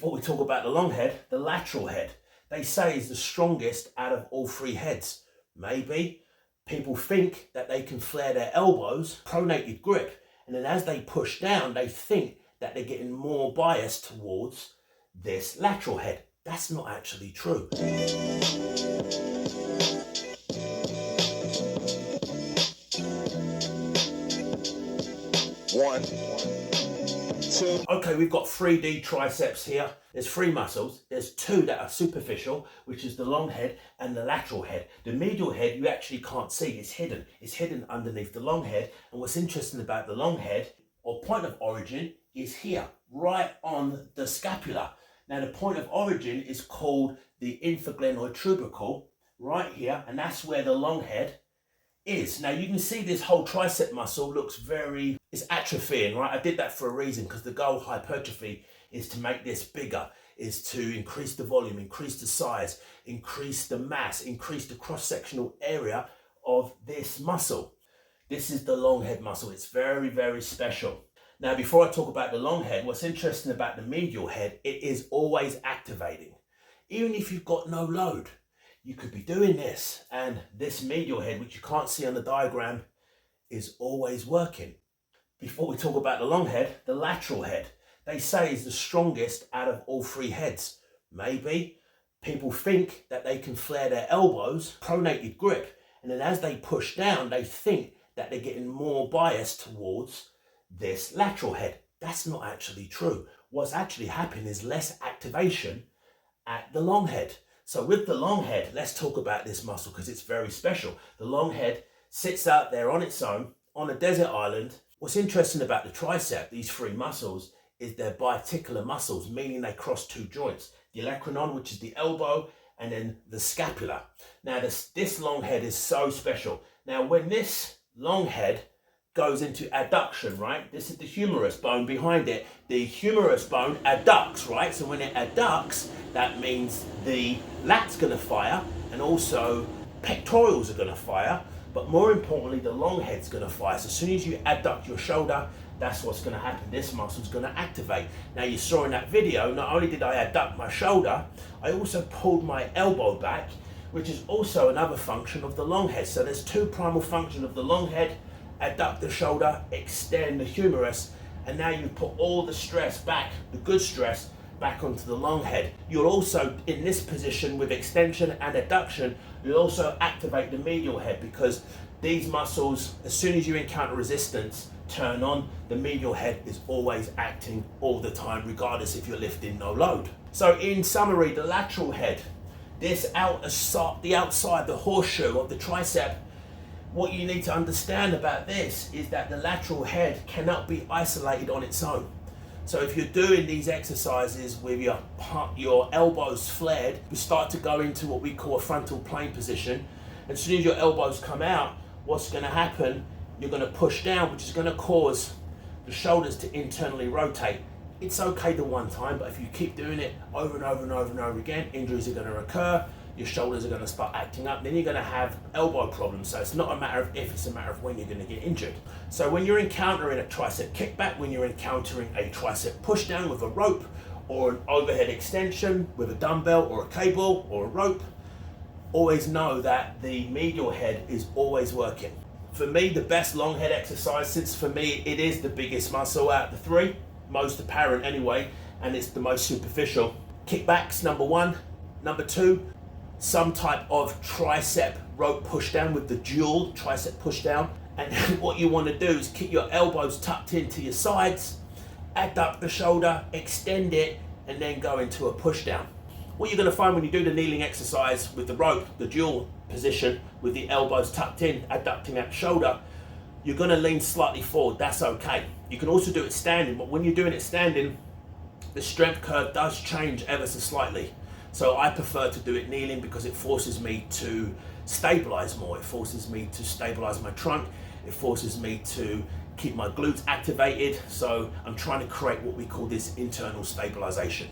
Before we talk about the long head, the lateral head, they say is the strongest out of all three heads. Maybe people think that they can flare their elbows, pronated grip, and then as they push down, they think that they're getting more bias towards this lateral head. That's not actually true. One, two. Okay, we've got 3D triceps here. There's three muscles. There's two that are superficial, which is the long head and the lateral head. The medial head you actually can't see. It's hidden. It's hidden underneath the long head. And what's interesting about the long head, or point of origin, is here, right on the scapula. Now the point of origin is called the infraglenoid tubercle, right here, and that's where the long head is. Now you can see this whole tricep muscle looks it's atrophying, right? I did that for a reason, because the goal of hypertrophy is to make this bigger, is to increase the volume, increase the size, increase the mass, increase the cross-sectional area of this muscle. This is the long head muscle. It's very, very special. Now, before I talk about the long head, what's interesting about the medial head, it is always activating. Even if you've got no load, you could be doing this, and this medial head, which you can't see on the diagram, is always working. Before we talk about the long head, the lateral head, they say is the strongest out of all three heads. Maybe people think that they can flare their elbows, pronated grip, and then as they push down, they think that they're getting more bias towards this lateral head. That's not actually true. What's actually happening is less activation at the long head. So with the long head, let's talk about this muscle because it's very special. The long head sits out there on its own on a desert island. What's interesting about the tricep, these three muscles, is they're biarticular muscles, meaning they cross two joints. The olecranon, which is the elbow, and then the scapula. Now this long head is so special. Now when this long head goes into adduction, right? This is the humerus bone behind it. The humerus bone adducts, right? So when it adducts, that means the lat's gonna fire and also pectorals are gonna fire, but more importantly, the long head's gonna fire. So as soon as you adduct your shoulder, that's what's gonna happen. This muscle's gonna activate. Now you saw in that video, not only did I adduct my shoulder, I also pulled my elbow back, which is also another function of the long head. So there's two primal functions of the long head: adduct the shoulder, extend the humerus, and now you put all the stress back, the good stress, back onto the long head. You'll also, in this position with extension and adduction, you'll also activate the medial head, because these muscles, as soon as you encounter resistance, turn on. The medial head is always acting all the time, regardless if you're lifting no load. So in summary, the lateral head, the outside, the horseshoe of the tricep, what you need to understand about this is that the lateral head cannot be isolated on its own. So if you're doing these exercises with your elbows flared, you start to go into what we call a frontal plane position. And as soon as your elbows come out, what's going to happen? You're going to push down, which is going to cause the shoulders to internally rotate. It's okay the one time, but if you keep doing it over and over and over and over again, injuries are going to occur. Your shoulders are going to start acting up, then you're going to have elbow problems. So it's not a matter of if, it's a matter of when you're going to get injured. So when you're encountering a tricep kickback, when you're encountering a tricep push down with a rope, or an overhead extension with a dumbbell or a cable or a rope, always know that the medial head is always working. For me, the best long head exercise, since for me it is the biggest muscle out of the three, most apparent anyway, and it's the most superficial. Kickbacks, number one. Number two, some type of tricep rope push down with the dual tricep push down. And what you want to do is keep your elbows tucked into your sides, adduct the shoulder, extend it, and then go into a push down. What you're going to find when you do the kneeling exercise with the rope, the dual position with the elbows tucked in, adducting that shoulder, you're going to lean slightly forward. That's okay. You can also do it standing, but when you're doing it standing, the strength curve does change ever so slightly. So I prefer to do it kneeling because it forces me to stabilize more. It forces me to stabilize my trunk. It forces me to keep my glutes activated. So I'm trying to create what we call this internal stabilization.